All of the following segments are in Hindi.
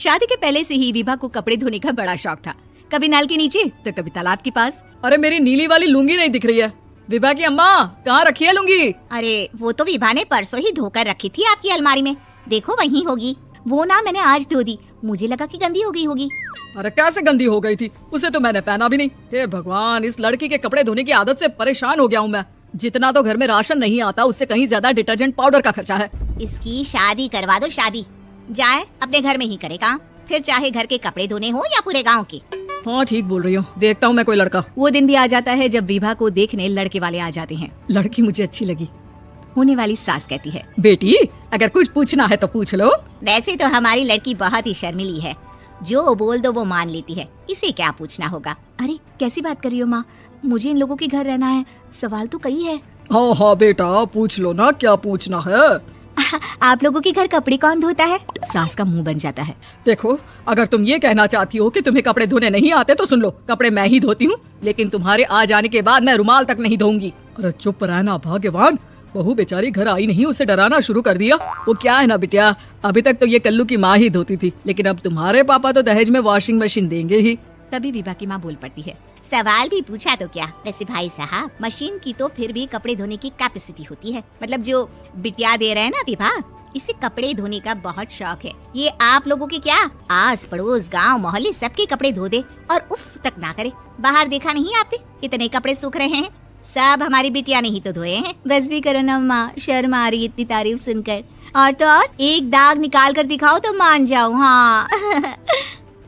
शादी के पहले से ही विभा को कपड़े धोने का बड़ा शौक था। कभी नल के नीचे तो कभी तालाब के पास। अरे मेरी नीली वाली लुंगी नहीं दिख रही है। विभा की अम्मा, कहाँ रखी है लुंगी? अरे वो तो विभा ने परसों ही धोकर रखी थी आपकी अलमारी में, देखो वहीं होगी। वो ना मैंने आज धो दी, मुझे लगा कि गंदी हो गई होगी। अरे कैसे गंदी हो गई थी? उसे तो मैंने पहना भी नहीं। हे भगवान, इस लड़की के कपड़े धोने की आदत से परेशान हो गया हूँ मैं। जितना तो घर में राशन नहीं आता, उससे कहीं ज्यादा डिटर्जेंट पाउडर का खर्चा है। इसकी शादी करवा दो, शादी जाए अपने घर में ही करे काम, फिर चाहे घर के कपड़े धोने हो या पूरे गांव के। हाँ ठीक बोल रही हूँ, देखता हूँ मैं कोई लड़का। वो दिन भी आ जाता है जब विभा को देखने लड़के वाले आ जाते हैं। लड़की मुझे अच्छी लगी। होने वाली सास कहती है, बेटी अगर कुछ पूछना है तो पूछ लो। वैसे तो हमारी लड़की बहुत ही शर्मिली है, जो बोल दो वो मान लेती है, इसे क्या पूछना होगा। अरे कैसी बात कर रही हो माँ, मुझे इन लोगों के घर रहना है, सवाल तो कई है। हाँ हाँ बेटा पूछ लो ना, क्या पूछना है। आप लोगों के घर कपड़े कौन धोता है? सास का मुंह बन जाता है। देखो, अगर तुम ये कहना चाहती हो कि तुम्हें कपड़े धोने नहीं आते तो सुन लो, कपड़े मैं ही धोती हूँ, लेकिन तुम्हारे आ जाने के बाद मैं रुमाल तक नहीं धोऊंगी। अरे चुप रहना भगवान, बहू बेचारी घर आई नहीं, उसे डराना शुरू कर दिया। वो क्या है ना बिटिया, अभी तक तो ये कल्लू की माँ ही धोती थी, लेकिन अब तुम्हारे पापा तो दहेज में वॉशिंग मशीन देंगे ही। तभी विभा की माँ बोल पड़ती है, सवाल भी पूछा तो क्या। वैसे भाई साहब, मशीन की तो फिर भी कपड़े धोने की कैपेसिटी होती है, मतलब जो बिटिया दे रहे हैं ना विभा, इसे कपड़े धोने का बहुत शौक है। ये आप लोगों के क्या, आस पड़ोस गांव मोहल्ले सबके कपड़े धो दे और उफ तक ना करे। बाहर देखा नहीं आपने कितने कपड़े सूख रहे हैं, सब हमारी बिटिया ने ही तो धोए हैं। बस भी करो ना माँ, शर्म आ रही इतनी तारीफ सुनकर। और तो और एक दाग निकाल कर दिखाओ तो मान जाओ। हाँ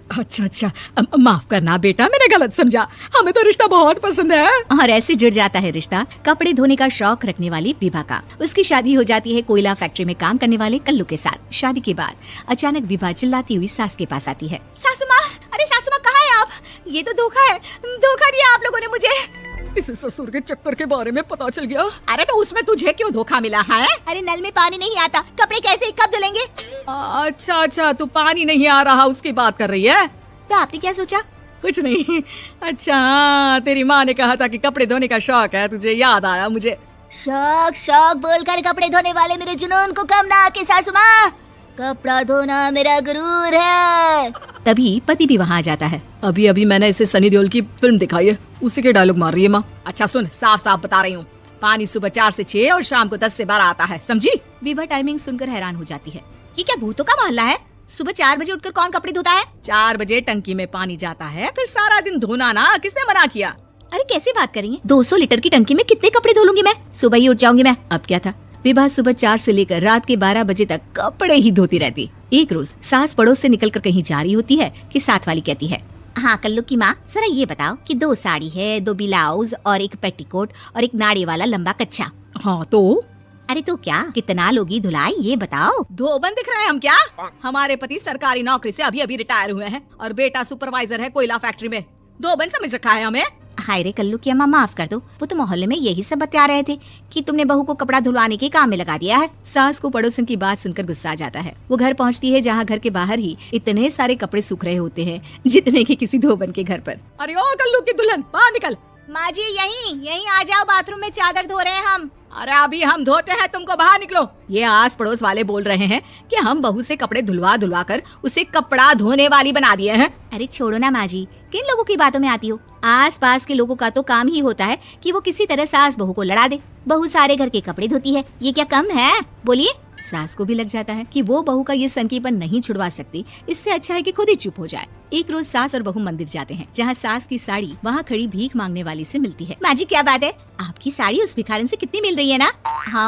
अच्छा अच्छा, माफ करना बेटा, मैंने गलत समझा, हमें तो रिश्ता बहुत पसंद है। और ऐसे जुड़ जाता है रिश्ता कपड़े धोने का शौक रखने वाली विभा का। उसकी शादी हो जाती है कोयला फैक्ट्री में काम करने वाले कल्लू के साथ। शादी के बाद अचानक विभा चिल्लाती हुई सास के पास आती है, सासू माँ, अरे सासू माँ कहाँ है आप? ये तो धोखा है, धोखा दिया आप लोगों ने मुझे। इसे ससुर के चक्कर के बारे में पता चल गया। अरे तो उसमें तुझे क्यों धोखा मिला है? अरे नल में पानी नहीं आता, कपड़े कैसे कब धुलेंगे? अच्छा अच्छा, तू पानी नहीं आ रहा उसकी बात कर रही है? तो आपने क्या सोचा? कुछ नहीं। अच्छा तेरी माँ ने कहा था कि कपड़े धोने का शौक है तुझे, याद आया मुझे। शौक शौक बोलकर कपड़े धोने वाले मेरे जुनून को कम ना आके सासू माँ, कपड़ा धोना मेरा गुरूर है। तभी पति भी वहाँ आ जाता है। अभी अभी मैंने इसे सनी देओल की फिल्म दिखाई है, उसी के डायलॉग मार रही है माँ। अच्छा सुन, साफ साफ बता रही हूँ, पानी सुबह 4 से 6 और शाम को 10 से 12 आता है, समझी? विभा टाइमिंग सुनकर हैरान हो जाती है। ये क्या भूतों का मोहल्ला है? सुबह 4 बजे उठकर कौन कपड़े धोता है? 4 बजे टंकी में पानी जाता है, फिर सारा दिन धोना ना, किसने मना किया? अरे कैसी बात कर रही है, 200 लीटर की टंकी में कितने कपड़े धो लूंगी मैं, सुबह ही उठ जाऊंगी मैं। अब क्या था, विभा सुबह 4 से लेकर रात के 12 बजे तक कपड़े ही धोती रहती। एक रोज सास पड़ोस से निकलकर कहीं जा रही होती है कि साथ वाली कहती है, हाँ कल्लू की माँ, जरा ये बताओ कि 2 साड़ी है, 2 ब्लाउज और 1 पेटीकोट और 1 नाड़ी वाला लंबा कच्छा। हाँ तो? अरे तो क्या, कितना लोगी धुलाई ये बताओ। धोबन दिख रहे हैं हम क्या? हमारे पति सरकारी नौकरी से अभी अभी रिटायर हुए हैं और बेटा सुपरवाइजर है कोयला फैक्ट्री में। धोबन समझ रखा है हमें? हाय रे कल्लू की अम्मा, माफ कर दो, वो तो मोहल्ले में यही सब बता रहे थे कि तुमने बहू को कपड़ा धुलवाने के काम में लगा दिया है। सास को पड़ोसन की बात सुनकर गुस्सा आ जाता है। वो घर पहुंचती है जहां घर के बाहर ही इतने सारे कपड़े सूख रहे होते हैं जितने कि किसी धोबन के घर पर। अरे ओ कल्लू की दुल्हन, बाहर निकल। माँ जी यहीं आ जाओ, बाथरूम में चादर धो रहे हैं हम। अरे अभी हम धोते हैं, तुमको बाहर निकलो। ये आस पड़ोस वाले बोल रहे हैं कि हम बहू से कपड़े धुलवा कर उसे कपड़ा धोने वाली बना दिए हैं। अरे छोड़ो ना माँ जी, किन लोगों की बातों में आती हो। आस पास के लोगों का तो काम ही होता है कि वो किसी तरह सास बहू को लड़ा दे। बहू सारे घर के कपड़े धोती है, ये क्या कम है? बोलिए। सास को भी लग जाता है कि वो बहू का ये सनकीपन नहीं छुड़वा सकती, इससे अच्छा है कि खुद ही चुप हो जाए। एक रोज सास और बहू मंदिर जाते हैं जहाँ सास की साड़ी वहाँ खड़ी भीख मांगने वाली से मिलती है। माँ जी क्या बात है, आपकी साड़ी उस भिखारन से कितनी मिल रही है ना?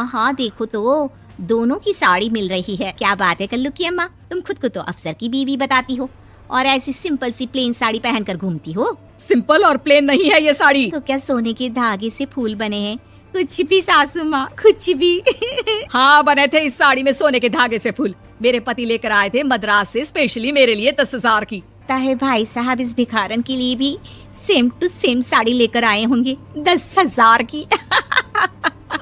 हाँ देखो तो दोनों की साड़ी मिल रही है। क्या बात है कल्लू की अम्मा, तुम खुद को तो अफसर की बीवी बताती हो और ऐसी सिंपल सी प्लेन साड़ी पहनकर घूमती हो। सिंपल और प्लेन नहीं है ये साड़ी। तो क्या सोने के धागे से फूल बने हैं? कुछ भी सासू माँ, कुछ भी। हाँ बने थे इस साड़ी में सोने के धागे से फूल। मेरे पति लेकर आए थे मद्रास से स्पेशली मेरे लिए 10,000 की। ताहे भाई साहब इस भिखारन के लिए भी सेम टू सेम साड़ी लेकर आए होंगे 10,000 की।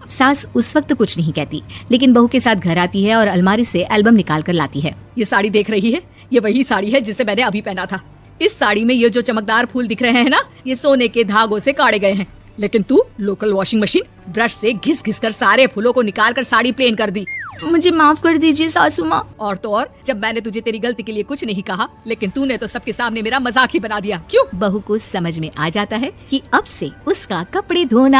सास उस वक्त कुछ नहीं कहती, लेकिन बहू के साथ घर आती है और अलमारी से एल्बम निकाल कर लाती है। ये साड़ी देख रही है, ये वही साड़ी है जिसे मैंने अभी पहना था। इस साड़ी में ये जो चमकदार फूल दिख रहे हैं ना, ये सोने के धागों से काढ़े गए हैं। लेकिन तू लोकल वॉशिंग मशीन ब्रश से घिस घिस कर सारे फूलों को निकाल कर साड़ी प्लेन कर दी। मुझे माफ कर दीजिए सासू माँ। और तो और, जब मैंने तुझे तेरी गलती के लिए कुछ नहीं कहा, लेकिन तूने तो सबके सामने मेरा मजाक ही बना दिया। क्यों? बहू को समझ में आ जाता है कि अब से उसका कपड़े धोना